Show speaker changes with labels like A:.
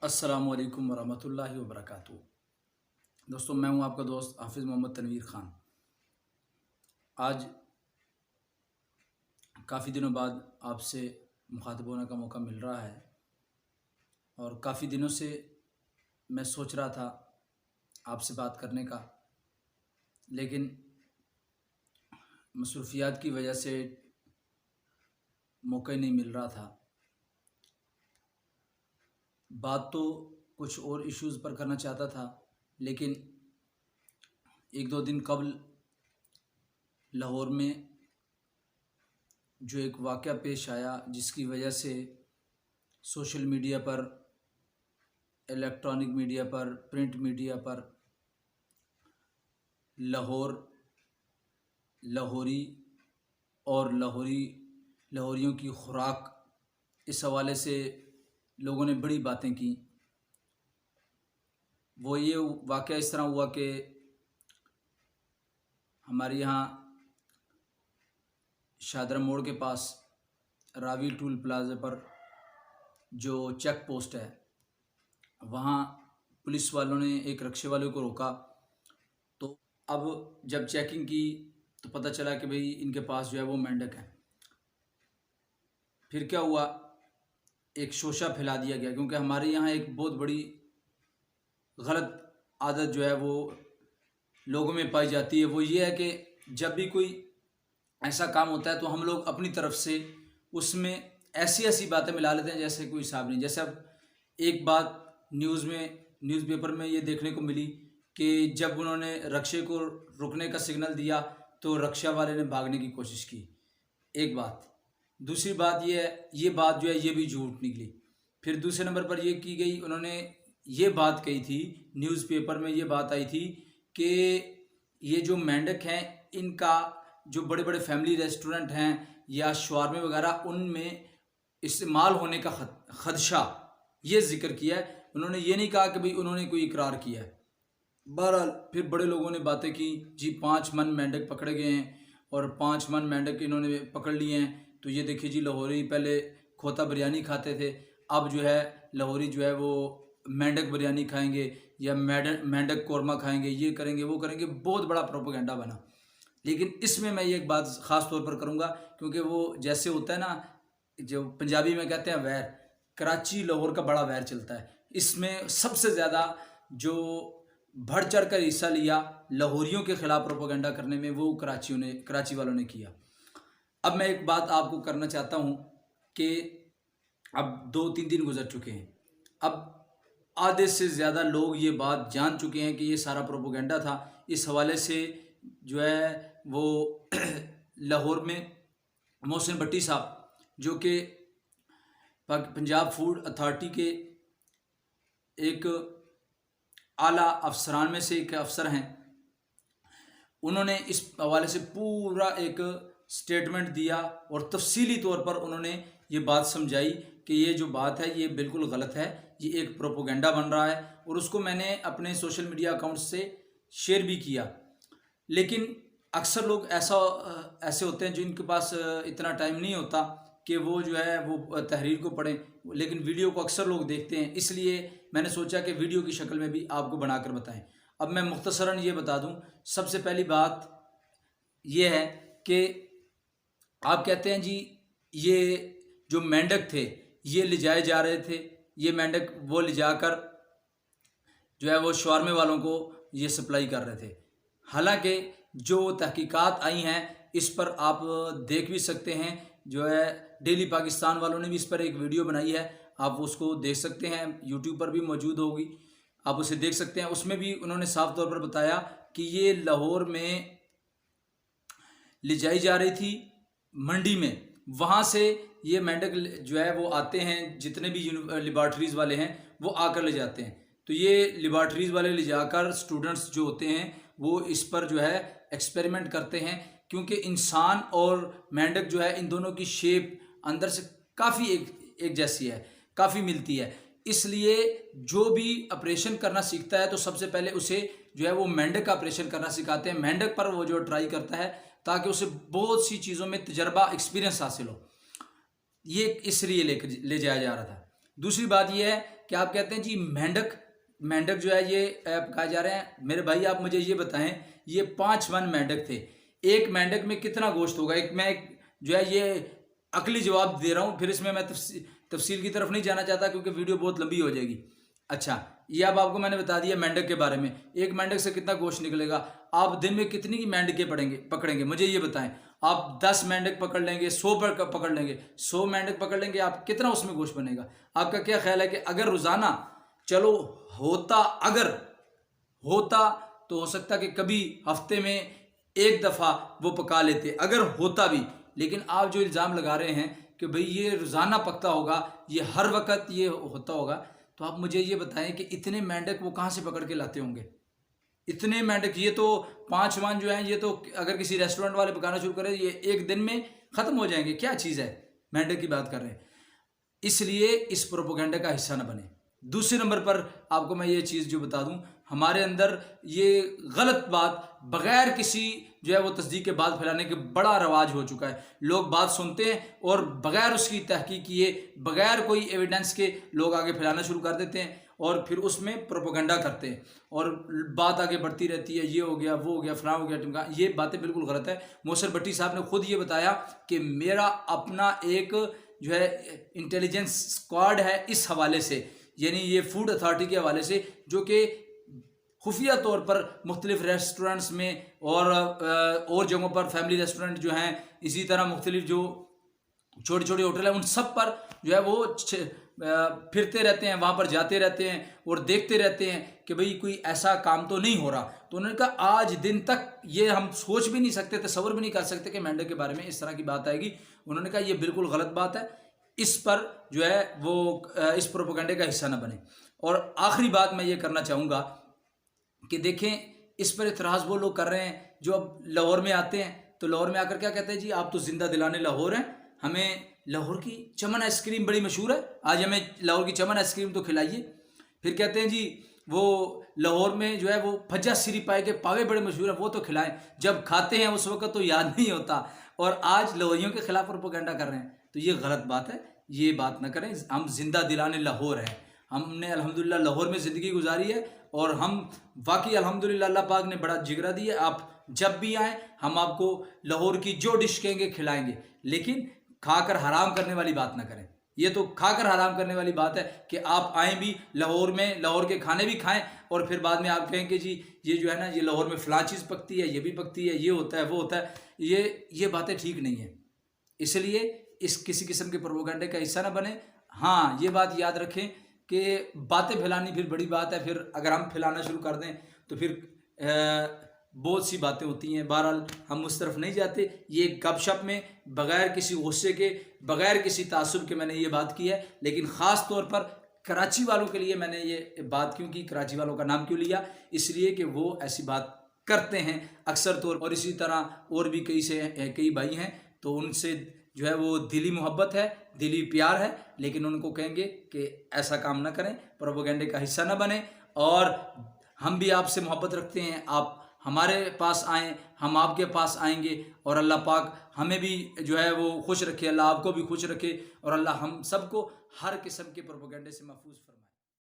A: अस्सलामु अलैकुम वरहमतुल्लाहि वबरकातुहू। दोस्तों, मैं हूं आपका दोस्त हाफिज़ मोहम्मद तनवीर ख़ान। आज काफ़ी दिनों बाद आपसे मुखातिब होने का मौका मिल रहा है और काफ़ी दिनों से मैं सोच रहा था आपसे बात करने का, लेकिन मसरूफ़ियात की वजह से मौका ही नहीं मिल रहा था। बात तो कुछ और इश्यूज़ पर करना चाहता था, लेकिन एक दो दिन कबल लाहौर में जो एक वाक़या पेश आया, जिसकी वजह से सोशल मीडिया पर, इलेक्ट्रॉनिक मीडिया पर, प्रिंट मीडिया पर लाहौरी और लाहौरियों की खुराक, इस हवाले से लोगों ने बड़ी बातें की। वो ये वाक़या इस तरह हुआ कि हमारे यहाँ शादरा मोड़ के पास रावी टूल प्लाज़ा पर जो चेक पोस्ट है, वहाँ पुलिस वालों ने एक रक्शे वाले को रोका। तो अब जब चेकिंग की तो पता चला कि भाई इनके पास जो है वो मेंढक है। फिर क्या हुआ, एक शोशा फैला दिया गया, क्योंकि हमारे यहाँ एक बहुत बड़ी गलत आदत जो है वो लोगों में पाई जाती है। वो ये है कि जब भी कोई ऐसा काम होता है तो हम लोग अपनी तरफ से उसमें ऐसी ऐसी बातें मिला लेते हैं जैसे कोई हिसाब नहीं। जैसे अब एक बात न्यूज़पेपर में ये देखने को मिली कि जब उन्होंने रक्शे को रुकने का सिग्नल दिया तो रक्षा वाले ने भागने की कोशिश की। एक बात। दूसरी बात ये बात जो है ये भी झूठ निकली। फिर दूसरे नंबर पर ये की गई, उन्होंने ये बात कही थी, न्यूज़पेपर में ये बात आई थी कि ये जो मेंढक हैं इनका जो बड़े बड़े फैमिली रेस्टोरेंट हैं या शवारमे वगैरह, उनमें इस्तेमाल होने का खदशा, ये जिक्र किया है। उन्होंने ये नहीं कहा कि भाई उन्होंने कोई इकरार किया है। बहरहाल फिर बड़े लोगों ने बातें की, जी 5 मन मेंढक पकड़े गए हैं और 5 मन मेंढक इन्होंने पकड़ लिए हैं। तो ये देखिए जी, लाहौरी पहले खोता बिरयानी खाते थे, अब जो है लाहौरी जो है वो मेंढक बिरयानी खाएंगे या मेंढक कौरमा खाएंगे, ये करेंगे वो करेंगे। बहुत बड़ा प्रोपेगेंडा बना। लेकिन इसमें मैं ये एक बात ख़ास तौर पर करूँगा, क्योंकि वो जैसे होता है ना, जो पंजाबी में कहते हैं वैर, कराची लाहौर का बड़ा वैर चलता है। इसमें सबसे ज़्यादा जो बढ़ चढ़ कर हिस्सा लिया लाहौरियों के ख़िलाफ़ प्रोपेगेंडा करने में, वो कराची वालों ने किया। अब मैं एक बात आपको करना चाहता हूँ कि अब 2-3 दिन गुजर चुके हैं, अब आधे से ज़्यादा लोग ये बात जान चुके हैं कि ये सारा प्रोपेगेंडा था। इस हवाले से जो है वो लाहौर में मोहसिन भट्टी साहब, जो कि पंजाब फूड अथॉरिटी के एक आला अफसरान में से एक अफसर हैं, उन्होंने इस हवाले से पूरा एक स्टेटमेंट दिया और तफसीली तौर पर उन्होंने ये बात समझाई कि ये जो बात है ये बिल्कुल गलत है, ये एक प्रोपेगेंडा बन रहा है। और उसको मैंने अपने सोशल मीडिया अकाउंट से शेयर भी किया। लेकिन अक्सर लोग ऐसे होते हैं जिनके पास इतना टाइम नहीं होता कि वो जो है वो तहरीर को पढ़ें, लेकिन वीडियो को अक्सर लोग देखते हैं। इसलिए मैंने सोचा कि वीडियो की शक्ल में भी आपको बनाकर बताएं। अब मैं मुख्तसरन ये बता दूं, सबसे पहली बात ये है कि आप कहते हैं जी ये जो मेंढक थे ये ले जाए जा रहे थे, ये मेंढक वो ले जाकर जो है वो शवारमे वालों को ये सप्लाई कर रहे थे। हालांकि जो तहकीकात आई हैं इस पर आप देख भी सकते हैं, जो है डेली पाकिस्तान वालों ने भी इस पर एक वीडियो बनाई है, आप उसको देख सकते हैं, यूट्यूब पर भी मौजूद होगी, आप उसे देख सकते हैं। उसमें भी उन्होंने साफ तौर पर बताया कि ये लाहौर में ले जाई जा रही थी मंडी में, वहाँ से ये मेंढक जो है वो आते हैं, जितने भी लेबॉर्ट्रीज़ वाले हैं वो आकर ले जाते हैं। तो ये लेबॉर्ट्रीज़ वाले ले जाकर स्टूडेंट्स जो होते हैं वो इस पर जो है एक्सपेरिमेंट करते हैं, क्योंकि इंसान और मेंढक जो है इन दोनों की शेप अंदर से काफ़ी एक जैसी है, काफ़ी मिलती है। इसलिए जो भी ऑपरेशन करना सीखता है तो सबसे पहले उसे जो है वो मेंढक का ऑपरेशन करना सिखाते हैं। मेंढक पर वो जो ट्राई करता है ताकि उसे बहुत सी चीज़ों में तजर्बा, एक्सपीरियंस हासिल हो। ये इसलिए ले जाया जा रहा था। दूसरी बात ये है कि आप कहते हैं जी मेंढक जो है ये आप कहा जा रहे हैं। मेरे भाई आप मुझे ये बताएं, ये 5 मन मेंढक थे, एक मेंढक में कितना गोश्त होगा? मैं जो है ये अकली जवाब दे रहा हूँ, फिर इसमें मैं तफसील की तरफ नहीं जाना चाहता क्योंकि वीडियो बहुत लंबी हो जाएगी। अच्छा, ये अब आपको मैंने बता दिया मेंढक के बारे में, एक मेंढक से कितना गोश्त निकलेगा। आप दिन में कितनी मेंढकें पकड़ेंगे मुझे ये बताएं। आप 10 मेंढक पकड़ लेंगे, 100 पकड़ लेंगे, 100 मेंढक पकड़ लेंगे, आप कितना उसमें गोश्त बनेगा? आपका क्या ख्याल है कि अगर रोजाना, चलो अगर होता तो हो सकता कि कभी हफ्ते में एक दफ़ा वो पका लेते, अगर होता भी। लेकिन आप जो इल्ज़ाम लगा रहे हैं कि भाई ये रोज़ाना पकता होगा, ये हर वक्त ये होता होगा, तो आप मुझे ये बताएं कि इतने मेंढक वो कहाँ से पकड़ के लाते होंगे? इतने मेंढक, ये तो 5 मान जो हैं, ये तो अगर किसी रेस्टोरेंट वाले पकाना शुरू करें ये एक दिन में ख़त्म हो जाएंगे। क्या चीज़ है? मेंढक की बात कर रहे हैं। इसलिए इस प्रोपोगंडा का हिस्सा न बने। दूसरे नंबर पर आपको मैं ये चीज़ जो बता दूं, हमारे अंदर ये गलत बात बग़ैर किसी जो है वो तस्दीक के बाद फैलाने के बड़ा रवाज हो चुका है। लोग बात सुनते हैं और बग़ैर उसकी तहकीक किए, बग़ैर कोई एविडेंस के लोग आगे फैलाना शुरू कर देते हैं और फिर उसमें प्रोपोगंडा करते हैं और बात आगे बढ़ती रहती है। ये हो गया, वो हो गया, फलां हो गया, टिमका। ये बातें बिल्कुल गलत है। मोहसिन भट्टी साहब ने खुद ये बताया कि मेरा अपना एक जो है इंटेलिजेंस स्क्वाड है इस हवाले से, यानी ये फूड अथॉरिटी के हवाले से, जो कि खुफिया तौर पर मुख्तलिफ रेस्टोरेंट्स में और जगहों पर, फैमिली रेस्टोरेंट जो हैं, इसी तरह मुख्तलिफ जो छोटे छोटे होटल हैं, उन सब पर जो है वो फिरते रहते हैं, वहाँ पर जाते रहते हैं और देखते रहते हैं कि भाई कोई ऐसा काम तो नहीं हो रहा। तो उन्होंने कहा आज दिन तक ये हम सोच भी नहीं सकते, तसव्वुर भी नहीं कर सकते कि मेंढक के बारे में इस तरह की बात आएगी। उन्होंने कहा ये बिल्कुल गलत बात है, इस पर जो है वो इस प्रोपोगंडे का हिस्सा न बने। और आखिरी बात मैं ये करना चाहूँगा कि देखें, इस पर इतराज़ वो लोग कर रहे हैं जो अब लाहौर में आते हैं, तो लाहौर में आकर क्या कहते हैं जी, आप तो जिंदा दिलाने लाहौर हैं, हमें लाहौर की चमन आइसक्रीम बड़ी मशहूर है, आज हमें लाहौर की चमन आइसक्रीम तो खिलाइए। फिर कहते हैं जी वो लाहौर में जो है वो फज्जा सिरी पाए के पावे बड़े मशहूर है, वो तो खिलाएं। जब खाते हैं उस वक्त तो याद नहीं होता और आज लाहौरियों के खिलाफ प्रोपेगेंडा कर रहे हैं, तो ये गलत बात है, ये बात ना करें। हम जिंदा दिलाने लाहौर हैं, हमने अल्हम्दुलिल्लाह लाहौर में ज़िंदगी गुजारी है और हम वाकई अल्हम्दुलिल्लाह अल्लाह पाक ने बड़ा जिगरा दिया। आप जब भी आएँ हम आपको लाहौर की जो डिश कहेंगे खिलाएंगे, लेकिन खाकर हराम करने वाली बात ना करें। ये तो खाकर हराम करने वाली बात है कि आप आएँ भी लाहौर में, लाहौर के खाने भी खाएं और फिर बाद में आप कहेंगे जी ये जो है ना, ये लाहौर में फ़लाँ चीज़ पकती है, ये भी पकती है, ये होता है, वो होता है। ये बातें ठीक नहीं है, इसलिए इस किसी किस्म के प्रोपेगेंडे का हिस्सा ना बने। हाँ, ये बात याद रखें कि बातें फैलानी फिर बड़ी बात है, फिर अगर हम फैलाना शुरू कर दें तो फिर बहुत सी बातें होती हैं। बहरहाल हम उस तरफ नहीं जाते। ये गपशप में बग़ैर किसी गुस्से के, बग़ैर किसी तासुब के मैंने ये बात की है, लेकिन ख़ास तौर पर कराची वालों के लिए मैंने ये बात क्यों की, कराची वालों का नाम क्यों लिया, इसलिए कि वो ऐसी बात करते हैं अक्सर तौर। और इसी तरह और भी कई भाई हैं, तो उनसे जो है वो दिली मोहब्बत है, दिली प्यार है, लेकिन उनको कहेंगे कि ऐसा काम ना करें, प्रोपेगेंडे का हिस्सा ना बने। और हम भी आपसे मोहब्बत रखते हैं, आप हमारे पास आएँ, हम आपके पास आएंगे और अल्लाह पाक हमें भी जो है वो खुश रखे, अल्लाह आपको भी खुश रखे और अल्लाह हम सबको हर किस्म के प्रोपेगेंडे से महफूज फरमाए।